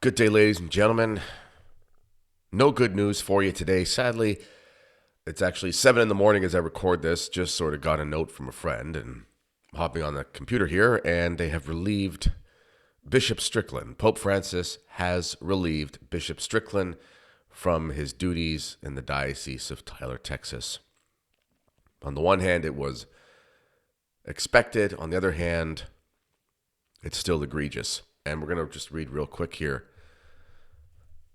Good day, ladies and gentlemen. No good news for you today. Sadly, it's actually 7 in the morning as I record this. Just sort of got a note from a friend and I'm hopping on the computer here, and they have relieved Bishop Strickland. Pope Francis has relieved Bishop Strickland from his duties in the Diocese of Tyler, Texas. On the one hand, it was expected. On the other hand, it's still egregious. And we're going to just read real quick here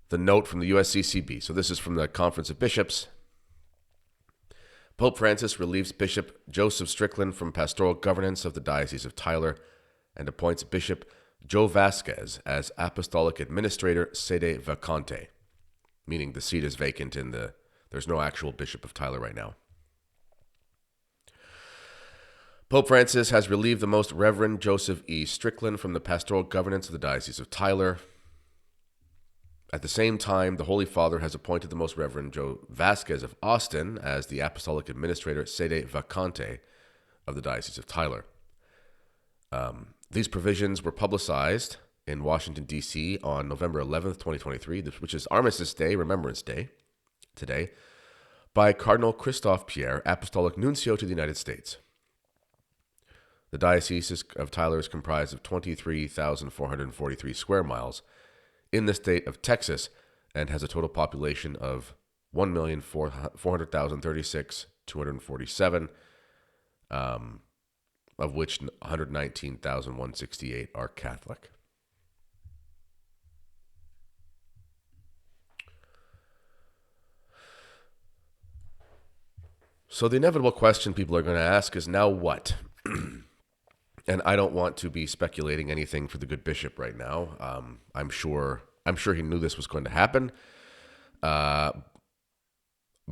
the note from the USCCB. So this is from the Conference of Bishops. Pope Francis relieves Bishop Joseph Strickland from pastoral governance of the Diocese of Tyler and appoints Bishop Joe Vasquez as apostolic administrator sede vacante, meaning the seat is vacant there's no actual bishop of Tyler right now. Pope Francis has relieved the Most Reverend Joseph E. Strickland from the pastoral governance of the Diocese of Tyler. At the same time, the Holy Father has appointed the Most Reverend Joe Vasquez of Austin as the apostolic administrator sede vacante of the Diocese of Tyler. These provisions were publicized in Washington, D.C. on November 11th, 2023, which is Armistice Day, Remembrance Day, today, by Cardinal Christophe Pierre, Apostolic Nuncio to the United States. The Diocese of Tyler is comprised of 23,443 square miles in the state of Texas and has a total population of 1,400,036,247, of which 119,168 are Catholic. So the inevitable question people are going to ask is, now what? And I don't want to be speculating anything for the good bishop right now. I'm sure he knew this was going to happen. But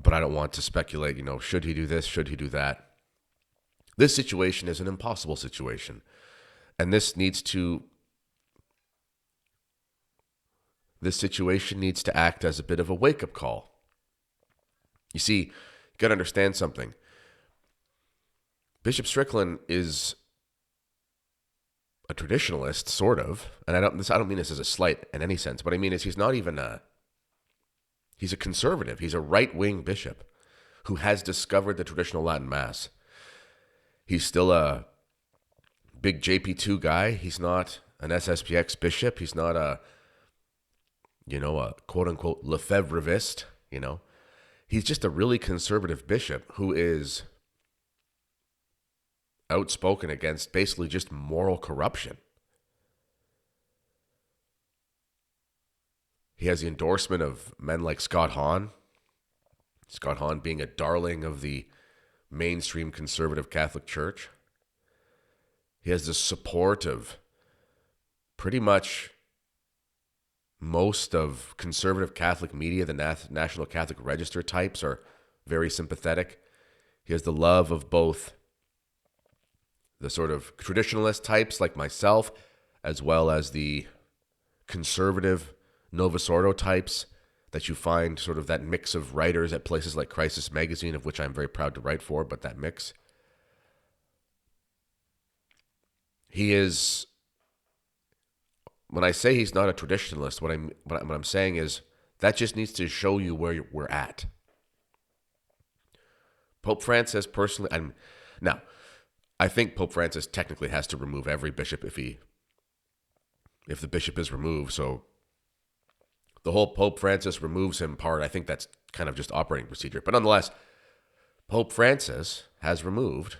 I don't want to speculate, should he do this? Should he do that? This situation is an impossible situation. And this situation needs to act as a bit of a wake-up call. You see, you got to understand something. Bishop Strickland is a traditionalist, sort of, and I don't mean this as a slight in any sense. What I mean is he's a conservative. He's a right-wing bishop who has discovered the traditional Latin Mass. He's still a big JP2 guy. He's not an SSPX bishop. He's not a quote-unquote Lefebvrevist, He's just a really conservative bishop who is outspoken against basically just moral corruption. He has the endorsement of men like Scott Hahn being a darling of the mainstream conservative Catholic Church. He has the support of pretty much most of conservative Catholic media. The National Catholic Register types are very sympathetic. He has the love of both the sort of traditionalist types like myself, as well as the conservative Novus Ordo types that you find, sort of that mix of writers at places like Crisis Magazine, of which I'm very proud to write for, but that mix. He is, when I say he's not a traditionalist, what I'm saying is that just needs to show you where we're at. Pope Francis personally, I think Pope Francis technically has to remove every bishop if the bishop is removed. So the whole Pope Francis removes him part, I think that's kind of just operating procedure. But nonetheless, Pope Francis has removed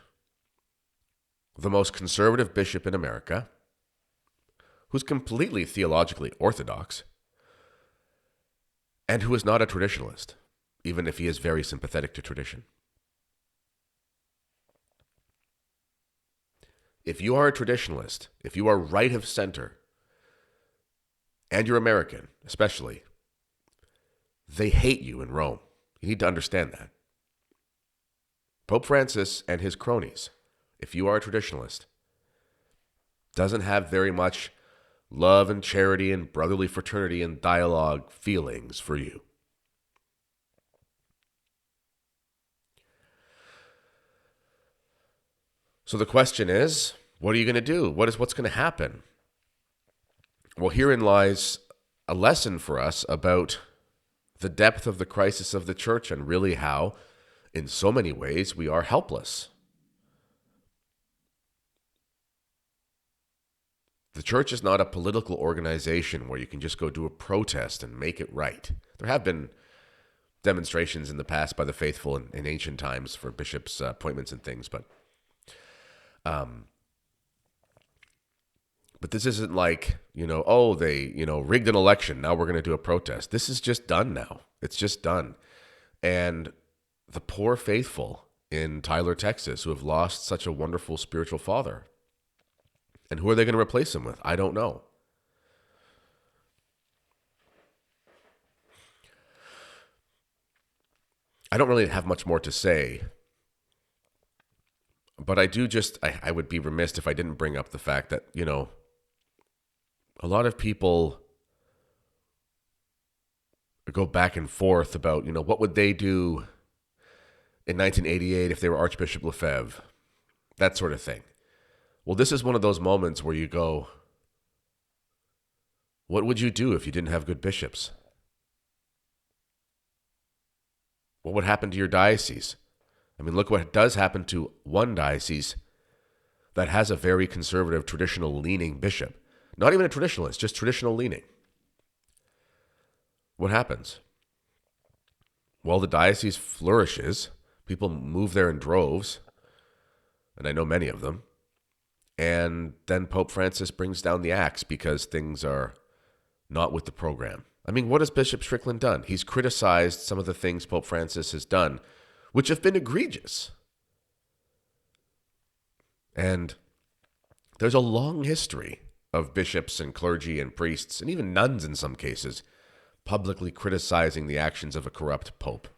the most conservative bishop in America, who's completely theologically orthodox, and who is not a traditionalist, even if he is very sympathetic to tradition. If you are a traditionalist, if you are right of center, and you're American, especially, they hate you in Rome. You need to understand that. Pope Francis and his cronies, if you are a traditionalist, doesn't have very much love and charity and brotherly fraternity and dialogue feelings for you. So the question is, what are you going to do? What's going to happen? Well, herein lies a lesson for us about the depth of the crisis of the church and really how, in so many ways, we are helpless. The church is not a political organization where you can just go do a protest and make it right. There have been demonstrations in the past by the faithful in ancient times for bishops' appointments and things, but this isn't like, they, rigged an election. Now we're going to do a protest. This is just done now. It's just done. And the poor faithful in Tyler, Texas, who have lost such a wonderful spiritual father. And who are they going to replace him with? I don't know. I don't really have much more to say. But I would be remiss if I didn't bring up the fact that, a lot of people go back and forth about, what would they do in 1988 if they were Archbishop Lefebvre? That sort of thing. Well, this is one of those moments where you go, what would you do if you didn't have good bishops? What would happen to your diocese? I mean, look what does happen to one diocese that has a very conservative, traditional-leaning bishop. Not even a traditionalist, just traditional-leaning. What happens? Well, the diocese flourishes. People move there in droves, and I know many of them. And then Pope Francis brings down the axe because things are not with the program. I mean, what has Bishop Strickland done? He's criticized some of the things Pope Francis has done, which have been egregious. And there's a long history of bishops and clergy and priests, and even nuns in some cases, publicly criticizing the actions of a corrupt pope.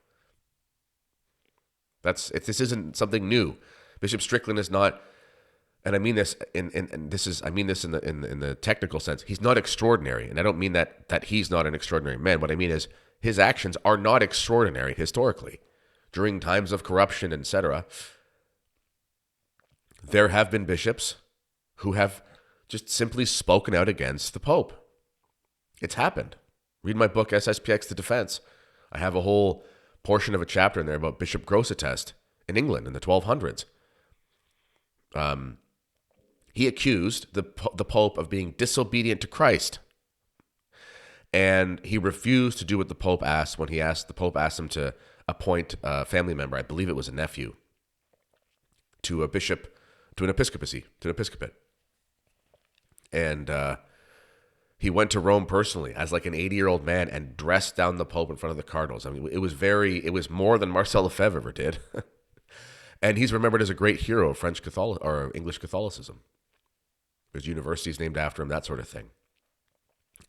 This isn't something new. Bishop Strickland is not, and I mean this in the technical sense. He's not extraordinary, and I don't mean that he's not an extraordinary man. What I mean is his actions are not extraordinary historically. During times of corruption, etc., there have been bishops who have just simply spoken out against the Pope. It's happened. Read my book, SSPX The Defense. I have a whole portion of a chapter in there about Bishop Grosseteste in England in the 1200s. He accused the Pope of being disobedient to Christ. And he refused to do what the Pope asked when the Pope asked him to appoint a family member, I believe it was a nephew, to an episcopate. And he went to Rome personally as like an 80-year-old man and dressed down the Pope in front of the cardinals. I mean, it was more than Marcel Lefebvre ever did. And he's remembered as a great hero of English Catholicism. His university is named after him, that sort of thing.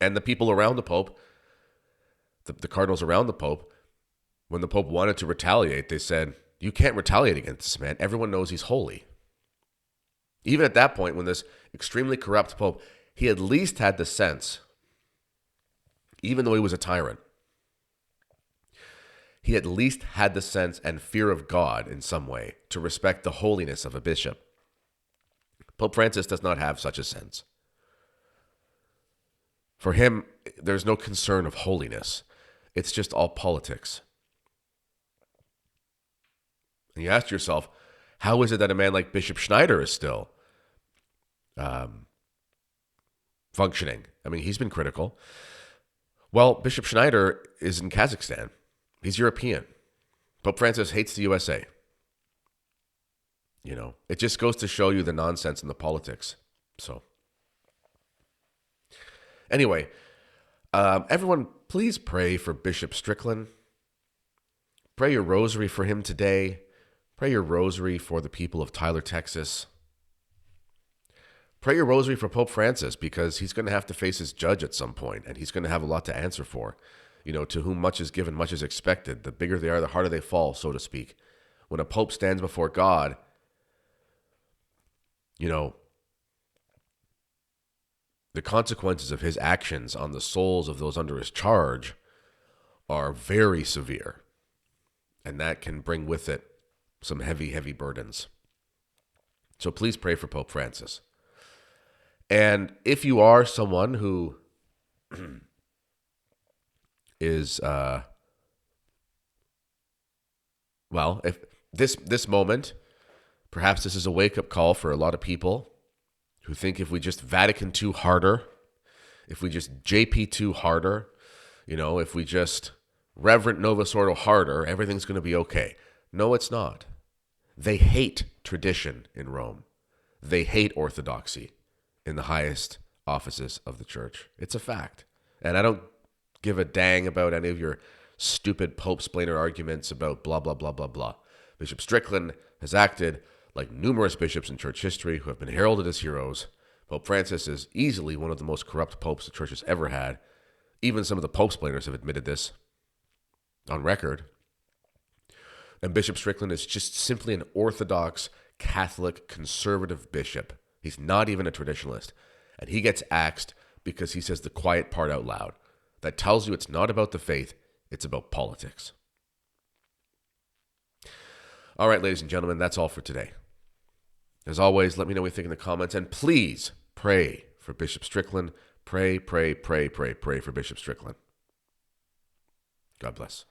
And the people around the Pope, the cardinals around the Pope, when the Pope wanted to retaliate, they said, you can't retaliate against this man. Everyone knows he's holy. Even at that point, when this extremely corrupt Pope, he at least had the sense, even though he was a tyrant, he at least had the sense and fear of God in some way to respect the holiness of a bishop. Pope Francis does not have such a sense. For him, there's no concern of holiness. It's just all politics. And you ask yourself, how is it that a man like Bishop Schneider is still functioning? I mean, he's been critical. Well, Bishop Schneider is in Kazakhstan. He's European. Pope Francis hates the USA. It just goes to show you the nonsense in the politics. So, anyway, everyone, please pray for Bishop Strickland. Pray your rosary for him today. Pray your rosary for the people of Tyler, Texas. Pray your rosary for Pope Francis, because he's going to have to face his judge at some point, and he's going to have a lot to answer for. To whom much is given, much is expected. The bigger they are, the harder they fall, so to speak. When a pope stands before God, the consequences of his actions on the souls of those under his charge are very severe. And that can bring with it some heavy, heavy burdens. So please pray for Pope Francis. And if you are someone who is, well, if this moment, perhaps this is a wake-up call for a lot of people who think if we just Vatican II harder, if we just JP2 harder, if we just Reverend Novus Ordo harder, everything's going to be okay. No, it's not. They hate tradition in Rome. They hate orthodoxy in the highest offices of the church. It's a fact. And I don't give a dang about any of your stupid Pope-splainer arguments about blah, blah, blah, blah, blah. Bishop Strickland has acted like numerous bishops in church history who have been heralded as heroes. Pope Francis is easily one of the most corrupt popes the church has ever had. Even some of the Pope-splainers have admitted this on record. And Bishop Strickland is just simply an Orthodox, Catholic, conservative bishop. He's not even a traditionalist. And he gets axed because he says the quiet part out loud. That tells you it's not about the faith, it's about politics. All right, ladies and gentlemen, that's all for today. As always, let me know what you think in the comments. And please pray for Bishop Strickland. Pray, pray, pray, pray, pray for Bishop Strickland. God bless.